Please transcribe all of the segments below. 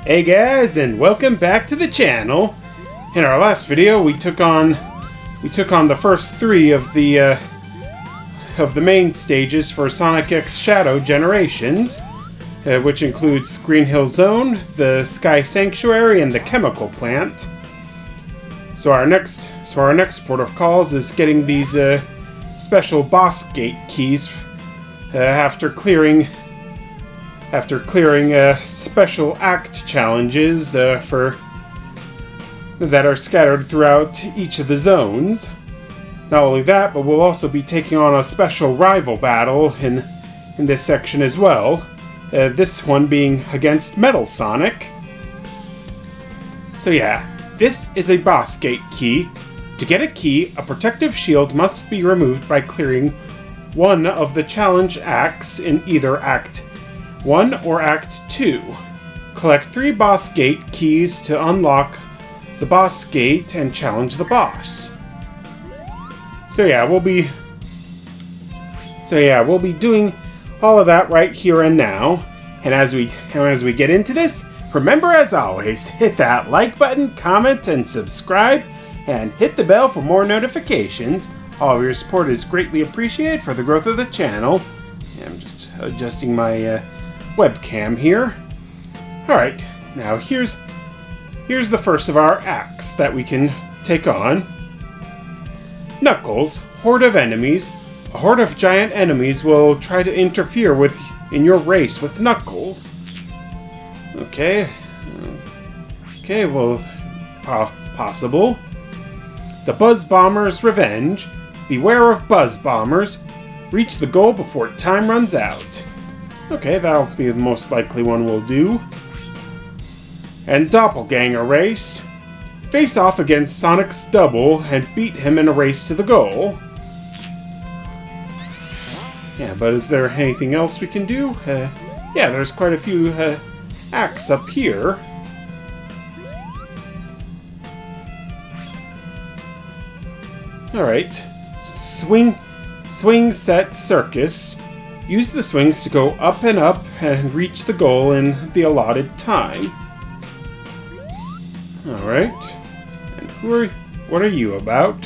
Hey guys, and welcome back to the channel. In our last video, we took on the first three of the main stages for Sonic X Shadow Generations, which includes Green Hill Zone, the Sky Sanctuary, and the Chemical Plant. So our next port of calls is getting these special boss gate keys after clearing special act challenges that are scattered throughout each of the zones. Not only that, but we'll also be taking on a special rival battle in this section as well. This one being against Metal Sonic. So yeah, this is a boss gate key. To get a key, a protective shield must be removed by clearing one of the challenge acts in either Act 1 or Act 2. Collect 3 boss gate keys to unlock the boss gate and challenge the boss. So yeah, we'll be doing all of that right here and now. And as we get into this, remember as always, hit that like button, comment, and subscribe, and hit the bell for more notifications. All of your support is greatly appreciated for the growth of the channel. I'm just adjusting my webcam here. Alright, now here's the first of our acts that we can take on. Knuckles, horde of enemies. A horde of giant enemies will try to interfere in your race with Knuckles. Okay, well, possible. The Buzz Bomber's Revenge. Beware of Buzz Bombers. Reach the goal before time runs out. Okay, that'll be the most likely one we'll do. And Doppelganger Race. Face off against Sonic's double and beat him in a race to the goal. Yeah, but is there anything else we can do? Yeah, there's quite a few acts up here. Alright. Swing Set Circus. Use the swings to go up and reach the goal in the allotted time. Alright. And what are you about?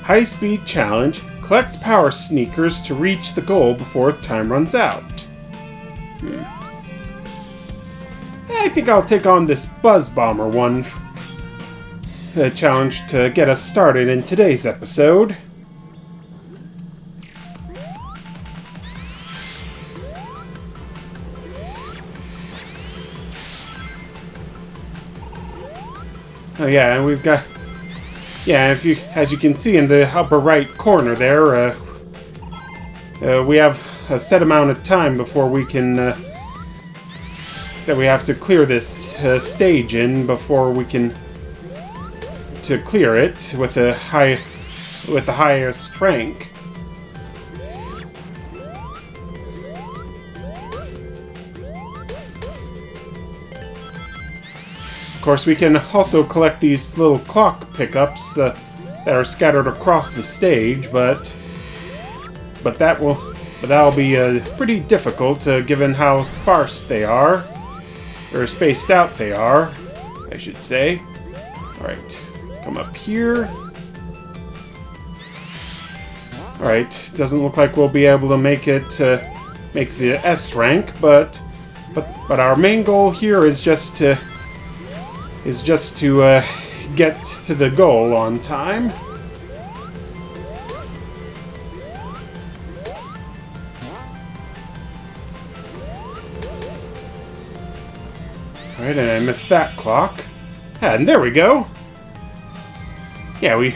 High Speed Challenge. Collect power sneakers to reach the goal before time runs out. I think I'll take on this Buzz Bomber one challenge to get us started in today's episode. Oh yeah, and we've got... Yeah, as you can see in the upper right corner there, we have a set amount of time before we can... that we have to clear this stage in before we can... to clear it with the highest rank. Of course, we can also collect these little clock pickups that are scattered across the stage, but that'll be pretty difficult given how sparse they are, or spaced out they are, I should say. All right, come up here. All right, doesn't look like we'll be able to make the S rank, but our main goal here is just to get to the goal on time. Alright, and I missed that clock. And there we go. Yeah, we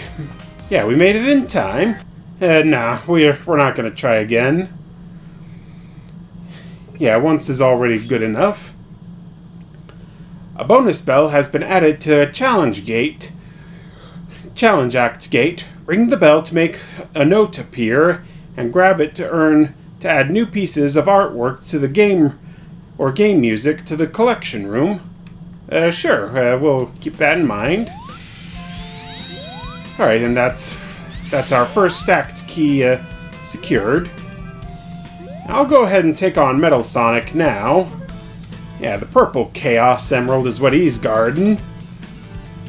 made it in time. Nah, we're not gonna try again. Yeah, once is already good enough. A bonus bell has been added to a challenge act gate. Ring the bell to make a note appear, and grab it to add new pieces of artwork to the game or game music to the collection room. Sure, we'll keep that in mind. Alright, and that's our first act key secured. I'll go ahead and take on Metal Sonic now. Yeah, the purple Chaos Emerald is what he's guarding.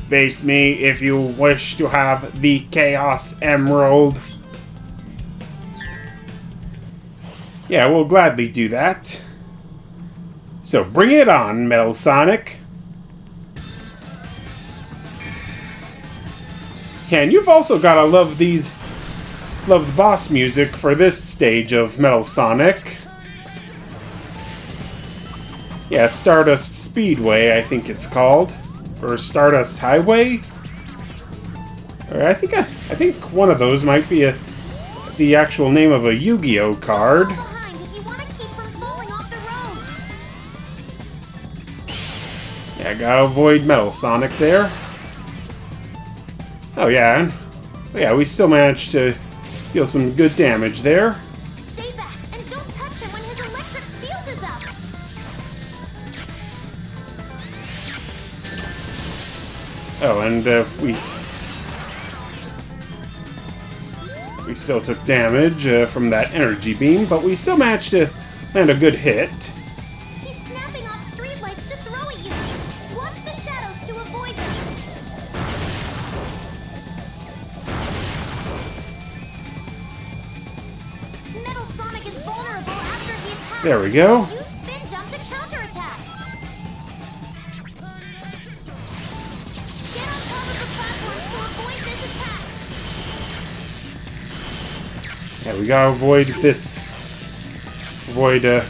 Face me if you wish to have the Chaos Emerald. Yeah, we'll gladly do that. So bring it on, Metal Sonic. Yeah, and you've also gotta love the boss music for this stage of Metal Sonic. Yeah, Stardust Speedway, I think it's called. Or Stardust Highway? Or I think one of those might be the actual name of a Yu-Gi-Oh card. Yeah, gotta avoid Metal Sonic there. Oh yeah, we still managed to deal some good damage there. Stay back and don't touch him when his electric field is up. Oh, and we still took damage from that energy beam, but we still managed to land a good hit. He's snapping off streetlights to throw at you. Watch the shadows to avoid them. Metal Sonic is vulnerable after he attacks. There we go. Use spin jump to counterattack. Get on top of the platforms to avoid this attack. Yeah, we gotta avoid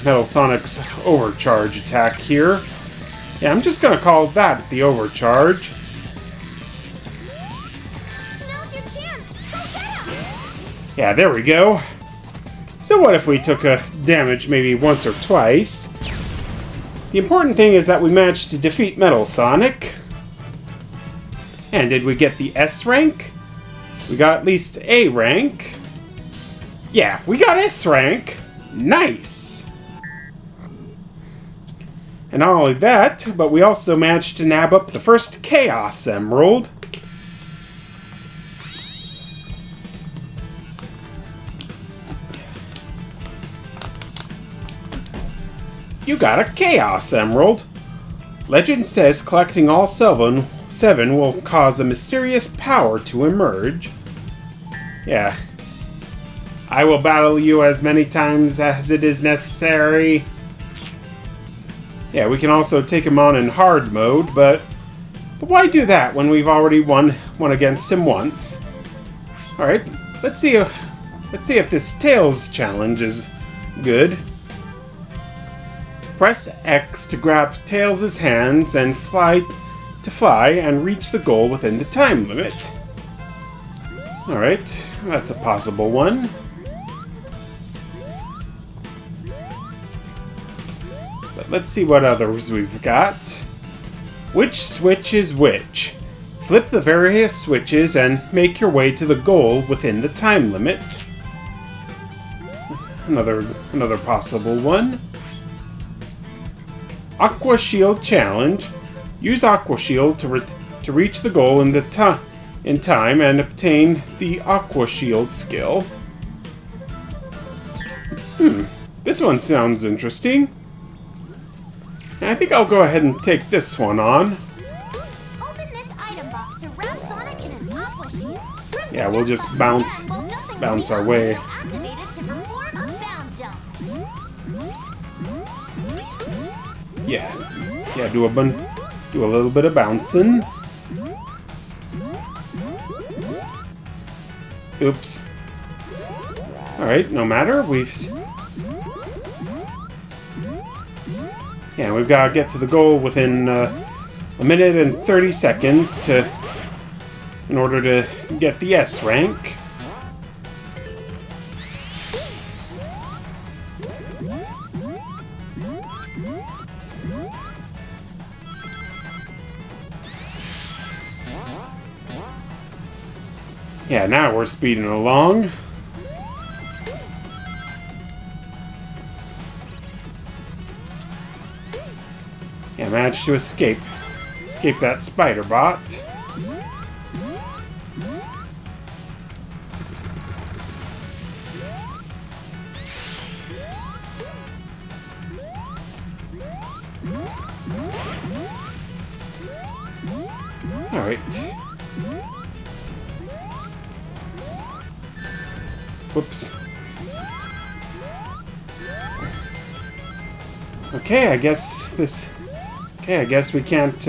Metal Sonic's overcharge attack here. Yeah, I'm just gonna call that the overcharge. Now's your chance. Go get him. Yeah, there we go. So what if we took a damage maybe once or twice? The important thing is that we managed to defeat Metal Sonic. And did we get the S rank? We got at least A rank. Yeah, we got S rank. Nice. And not only that, but we also managed to nab up the first Chaos Emerald. You got a Chaos Emerald. Legend says collecting all seven will cause a mysterious power to emerge. Yeah. I will battle you as many times as it is necessary. Yeah, we can also take him on in hard mode, but why do that when we've already won against him once? Alright, let's see if this Tails challenge is good. Press X to grab Tails' hands and fly and reach the goal within the time limit. Alright, that's a possible one. But let's see what others we've got. Which switch is which? Flip the various switches and make your way to the goal within the time limit. Another possible one. Aqua Shield Challenge. Use Aqua Shield to reach the goal in time and obtain the Aqua Shield skill. This one sounds interesting. I think I'll go ahead and take this one on. Open this item box to wrap Sonic in an Aqua Shield. Yeah, we'll just bounce our way. Activated to perform a bound jump. Yeah, do a little bit of bouncing. Oops. Alright, no matter. We've got to get to the goal within a minute and 30 seconds in order to get the S rank. Yeah, now we're speeding along. Yeah, managed to escape that spider bot. Alright. Whoops. Okay, I guess this... Okay, I guess we can't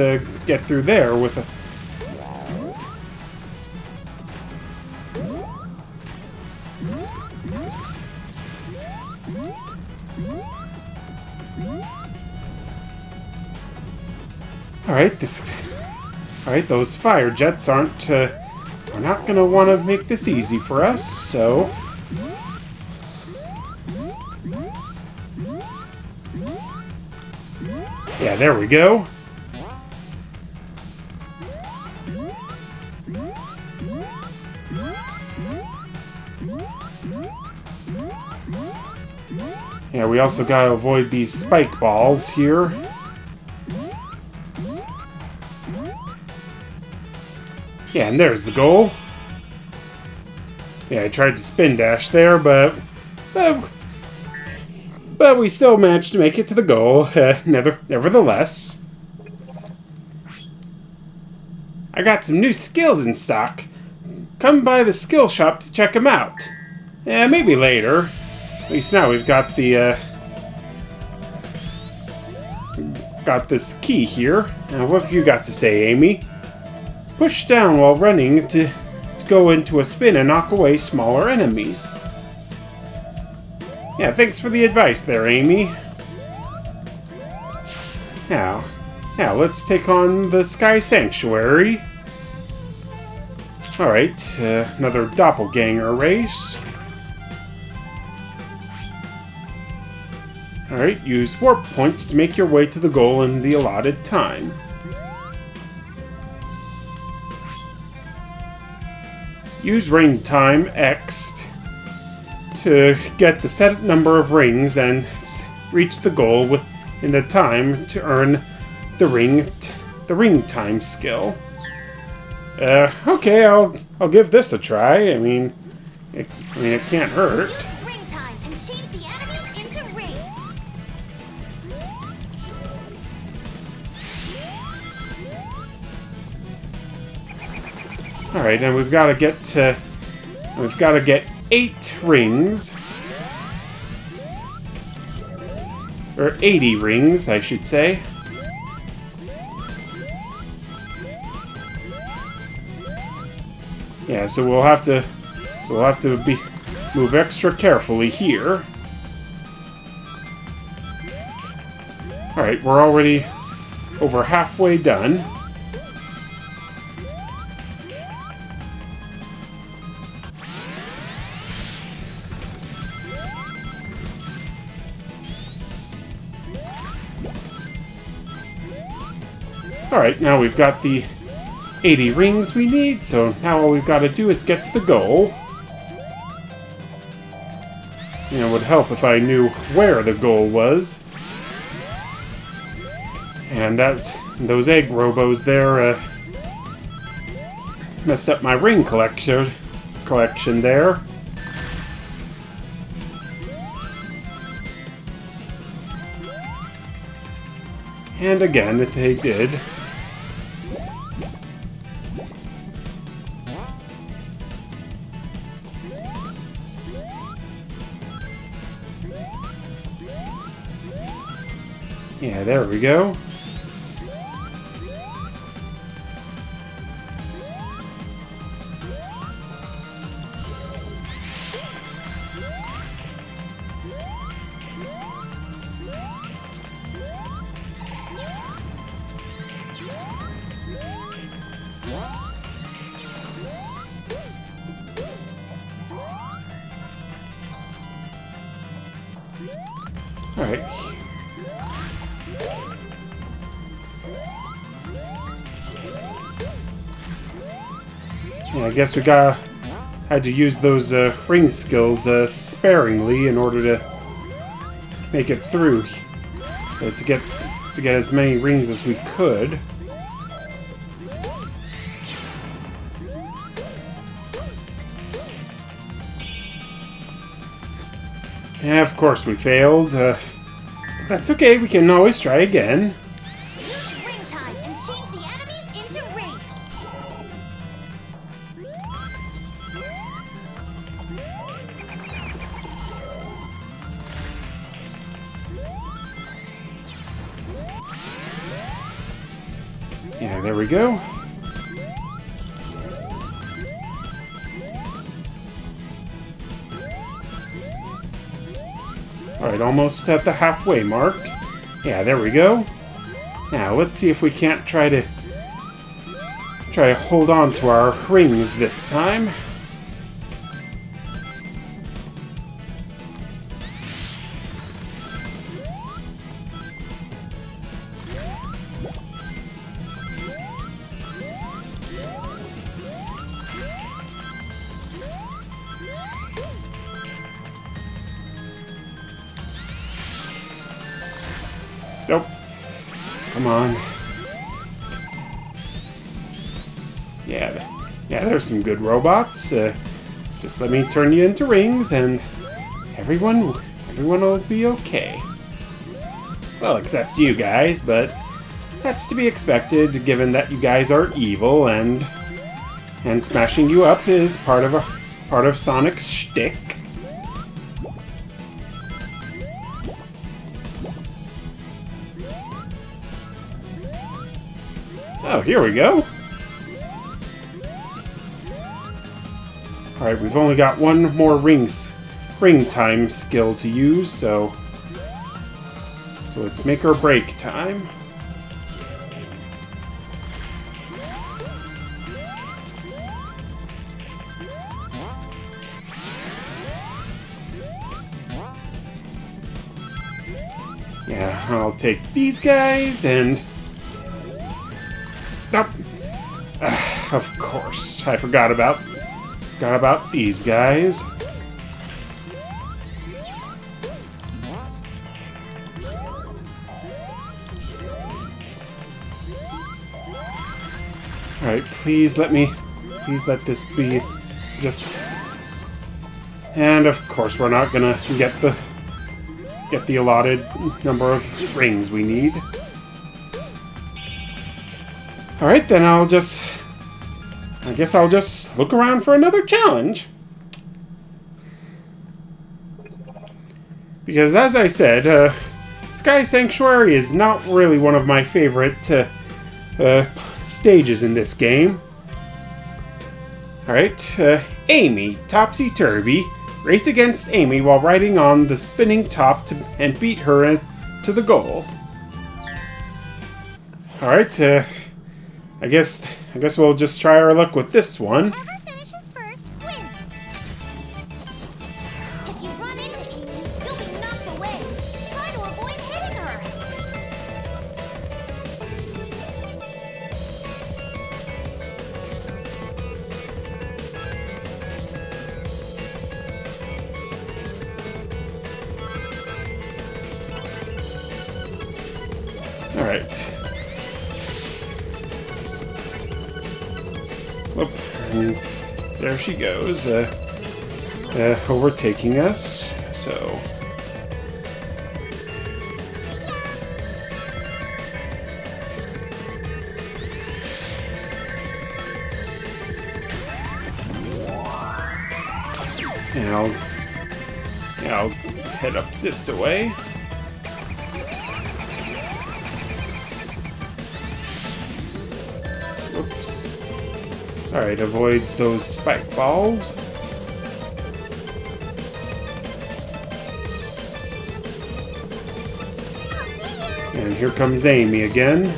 get through there with a... Alright, those fire jets aren't, are not gonna want to make this easy for us, so... Yeah, there we go. Yeah, we also gotta avoid these spike balls here. Yeah, and there's the goal. Yeah, I tried to spin dash there, but we still managed to make it to the goal, nevertheless. I got some new skills in stock. Come by the skill shop to check them out. Maybe later. At least now we've got the, got this key here. Now, what have you got to say, Amy? Push down while running to go into a spin and knock away smaller enemies. Yeah, thanks for the advice there, Amy. Now, let's take on the Sky Sanctuary. Alright, another doppelganger race. Alright, use warp points to make your way to the goal in the allotted time. Use ring time X to get the set number of rings and reach the goal in the time to earn the ring time skill. Okay, I'll give this a try. I mean, it can't hurt. Use ring time and change the enemies into rings. All right, and we've got to get 8 rings, or 80 rings, I should say. Yeah, so we'll have to move extra carefully here. All right, we're already over halfway done. Alright, now we've got the 80 rings we need, so now all we've got to do is get to the goal. You know, it would help if I knew where the goal was. And those egg robos there messed up my ring collection there. And again, they did. Yeah, there we go. All right. Yeah, I guess we had to use those ring skills sparingly in order to make it through, to get as many rings as we could. Yeah, of course we failed. That's okay, we can always try again. Use ring time and change the enemies into rings. Yeah, there we go. Alright, almost at the halfway mark. Yeah, there we go. Now, let's see if we can't try to hold on to our rings this time. Nope. Come on. Yeah, there's some good robots. Just let me turn you into rings, and everyone will be okay. Well, except you guys, but that's to be expected, given that you guys are evil, and smashing you up is part of Sonic's shtick. Oh, here we go. Alright, we've only got one more ring time skill to use, so it's make or break time. Yeah, I'll take these guys and... Nope. Of course, I forgot about these guys. Alright, please let this be just... And of course we're not gonna get the allotted number of rings we need. Alright, then I guess I'll just look around for another challenge. Because as I said, Sky Sanctuary is not really one of my favorite stages in this game. Alright, Amy, Topsy-Turvy, race against Amy while riding on the spinning top and beat her to the goal. Alright, I guess we'll just try our luck with this one. Whoever finishes first wins. If you run into Amy, you'll be knocked away. Try to avoid hitting her. Alright. Whoop, and there she goes, overtaking us, so... And I'll head up this way. Whoops. Alright, avoid those spike balls. And here comes Amy again.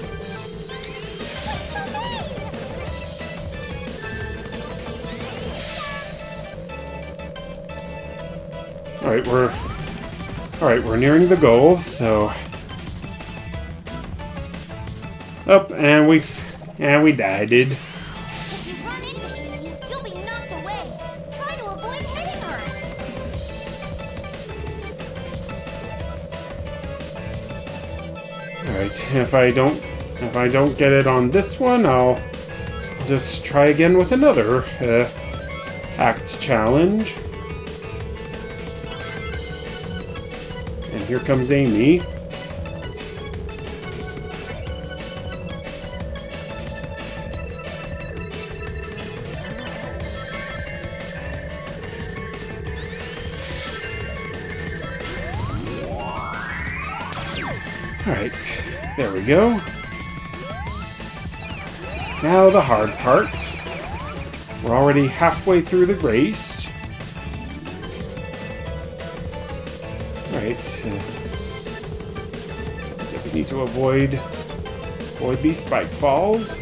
Alright, we're nearing the goal, so... Up, and we died. If you run into Amy, you'll be knocked away. Try to avoid hitting her. Alright, if I don't get it on this one, I'll just try again with another act challenge. And here comes Amy. Alright, there we go. Now the hard part. We're already halfway through the race. Alright. Just need to avoid these spike balls.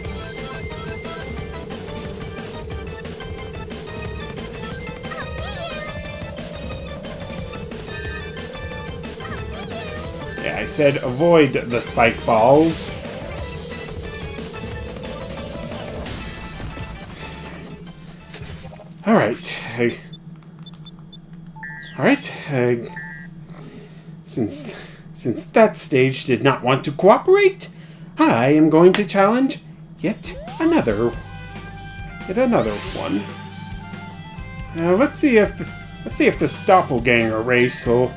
Yeah, I said avoid the spike balls. Alright. Alright. Since that stage did not want to cooperate, I am going to challenge yet another one. Let's see if this doppelganger race will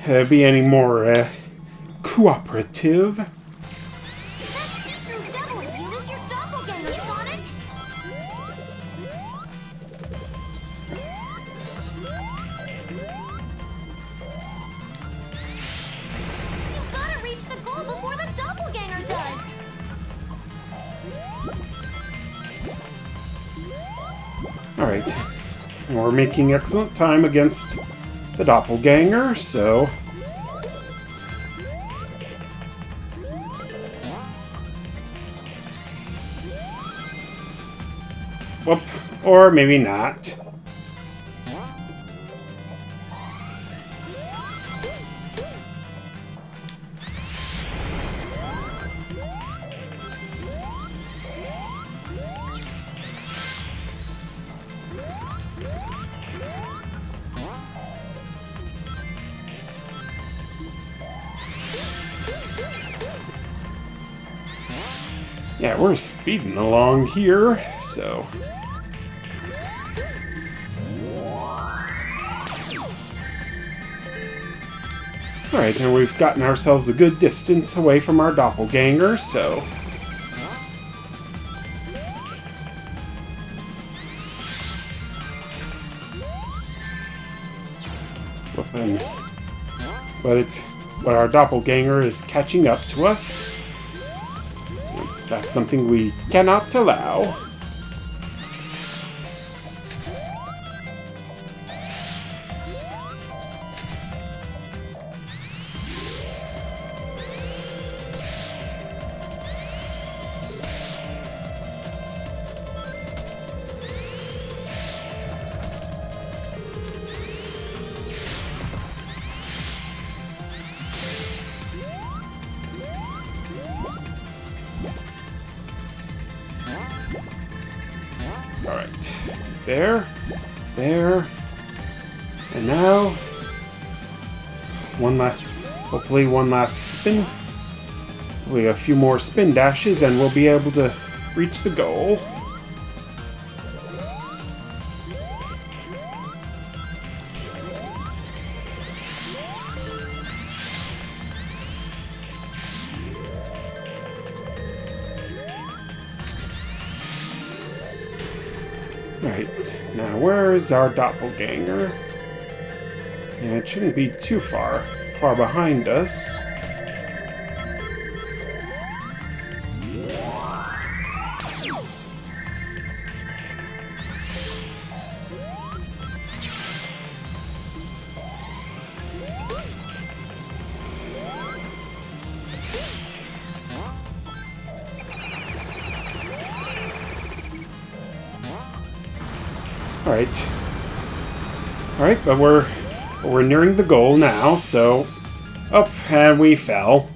be any more cooperative. That see-through devil in you is your doppelganger, Sonic! You've gotta reach the goal before the doppelganger does! Alright. We're making excellent time against the doppelganger, so... Whoop. Or maybe not. Yeah, we're speeding along here, so... Alright, and we've gotten ourselves a good distance away from our doppelganger, so... But our doppelganger is catching up to us. That's something we cannot allow. Alright. There. And now... hopefully one last spin. We have a few more spin dashes and we'll be able to reach the goal. Right, now where is our doppelganger? Yeah, it shouldn't be too far behind us. Alright, but we're nearing the goal now, so... Up, and we fell.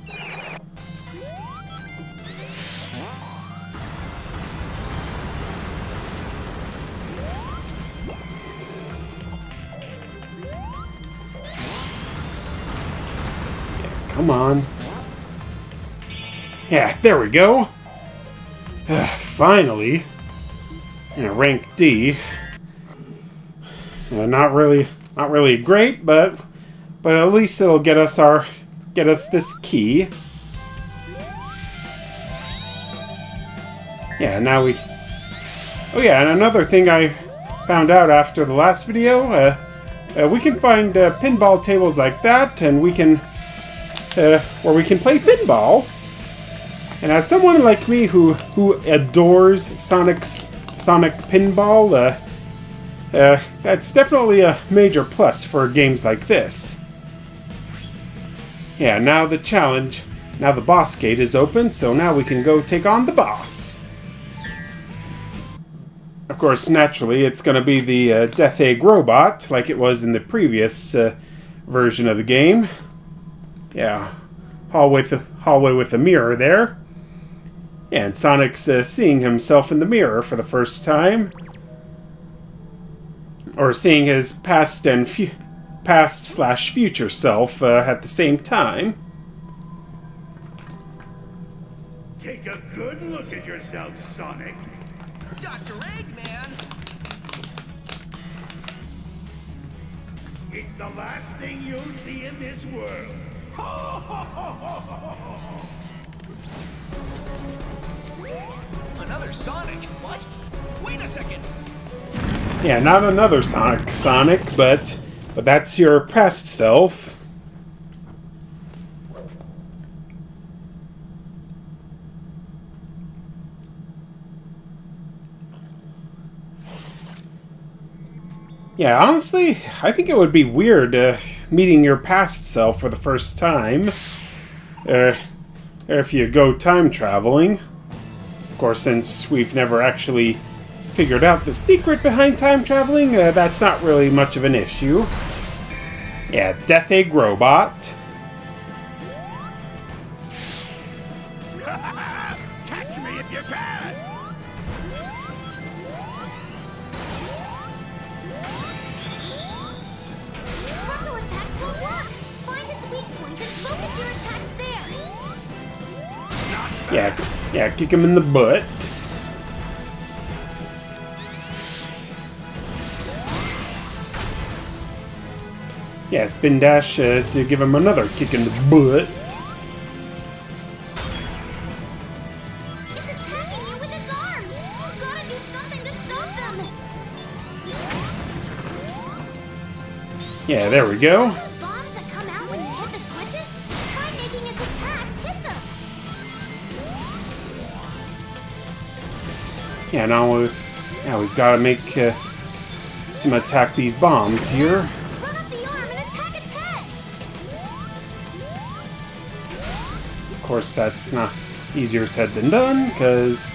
Yeah, come on. Yeah, there we go. Finally. In a rank D. Not really great, but at least it'll get us this key. Yeah, now we... Oh yeah, and another thing I found out after the last video, we can find pinball tables like that, and we can where we can play pinball. And as someone like me who adores Sonic pinball, that's definitely a major plus for games like this. Yeah, now the challenge, now the boss gate is open, so now we can go take on the boss. Of course, naturally, it's going to be the Death Egg robot, like it was in the previous version of the game. Yeah, hallway with a mirror there. And Sonic's seeing himself in the mirror for the first time. Or seeing his past and past/future self at the same time. Take a good look at yourself, Sonic. Dr. Eggman! It's the last thing you'll see in this world. Another Sonic? What? Wait a second! Yeah, not another Sonic, but that's your past self. Yeah, honestly, I think it would be weird meeting your past self for the first time. If you go time traveling. Of course, since we've never actually figured out the secret behind time traveling, that's not really much of an issue. Yeah, Death Egg robot. Catch me if you can! Frontal attacks will work! Find its weak point and focus your attacks there! Yeah, kick him in the butt. Yeah, spin dash to give him another kick in the butt. It's attacking you with its arms! You gotta do something to stop them! Yeah, there we go. Those bombs that come out when you hit the switches? Try making its attacks hit them! Yeah, now we've got to make him attack these bombs here. Run up the arm and attack its head! Of course, that's not easier said than done, because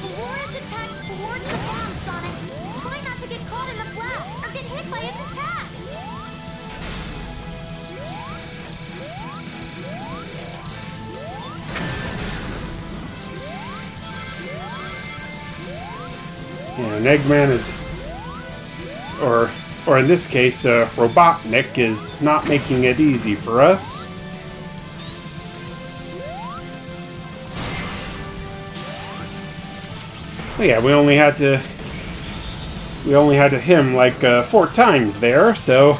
Lure its attacks towards the bomb, Sonic! Try not to get caught in the blast or get hit by its attacks! yeah, and Eggman is, or in this case, Robotnik is not making it easy for us. Well, yeah, we only had to hit him like 4 times there, so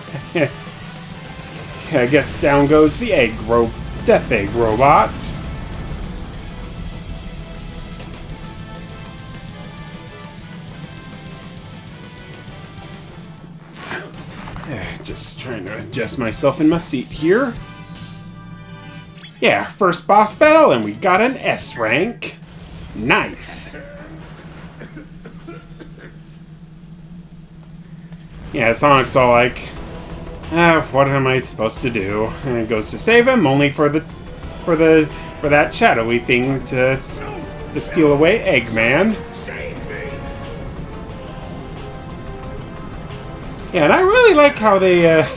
I guess down goes the Death Egg robot. Just trying to adjust myself in my seat here. Yeah, first boss battle, and we got an S rank. Nice. Yeah, Sonic's all like, what am I supposed to do? And it goes to save him, only for that shadowy thing to steal away Eggman. Yeah, and I really like how they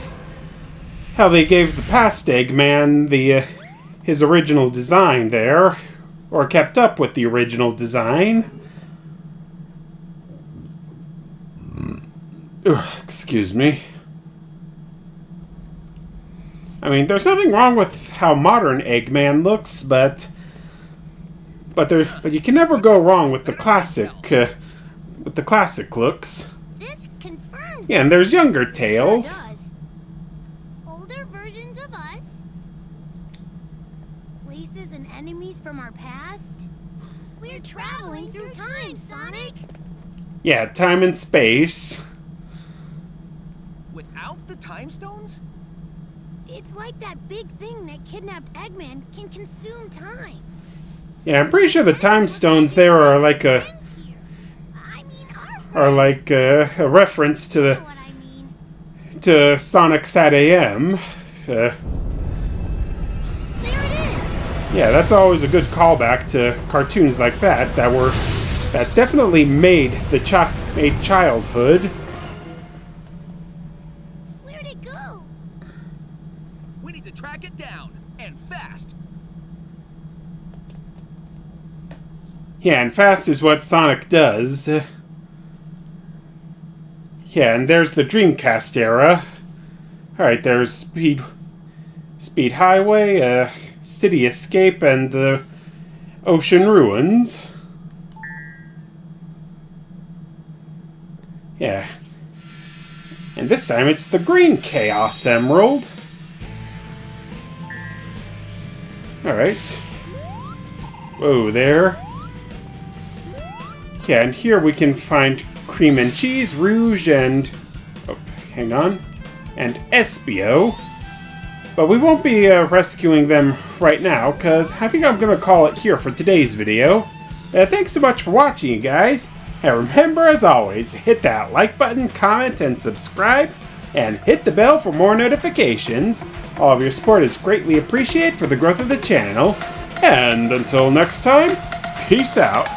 gave the past Eggman his original design there, or kept up with the original design. Ugh, excuse me. I mean, there's nothing wrong with how modern Eggman looks, but you can never go wrong with the classic looks. This confirms. Yeah, and there's younger Tails. Sure does. Older versions of us. Places and enemies from our past. We're traveling through time, Sonic. Yeah, time and space. Without the time stones? It's like that big thing that kidnapped Eggman can consume time. Yeah, I'm pretty sure the time stones there are like a Friends here. I mean, our a reference to know the what I mean. to Sonic Sat AM. There it is. Yeah, that's always a good callback to cartoons like that that definitely made childhood. Where'd it go? We need to track it down, and fast. Yeah, and fast is what Sonic does. Yeah, and there's the Dreamcast era. Alright, there's Speed Highway, City Escape, and the Ocean Ruins. Yeah. And this time it's the Green Chaos Emerald. Alright. Whoa there. Yeah, and here we can find Cream and Cheese, Rouge, and... oh, hang on. And Espio. But we won't be rescuing them right now, because I think I'm going to call it here for today's video. Thanks so much for watching, you guys. And remember, as always, hit that like button, comment, and subscribe. And hit the bell for more notifications. All of your support is greatly appreciated for the growth of the channel. And until next time, peace out.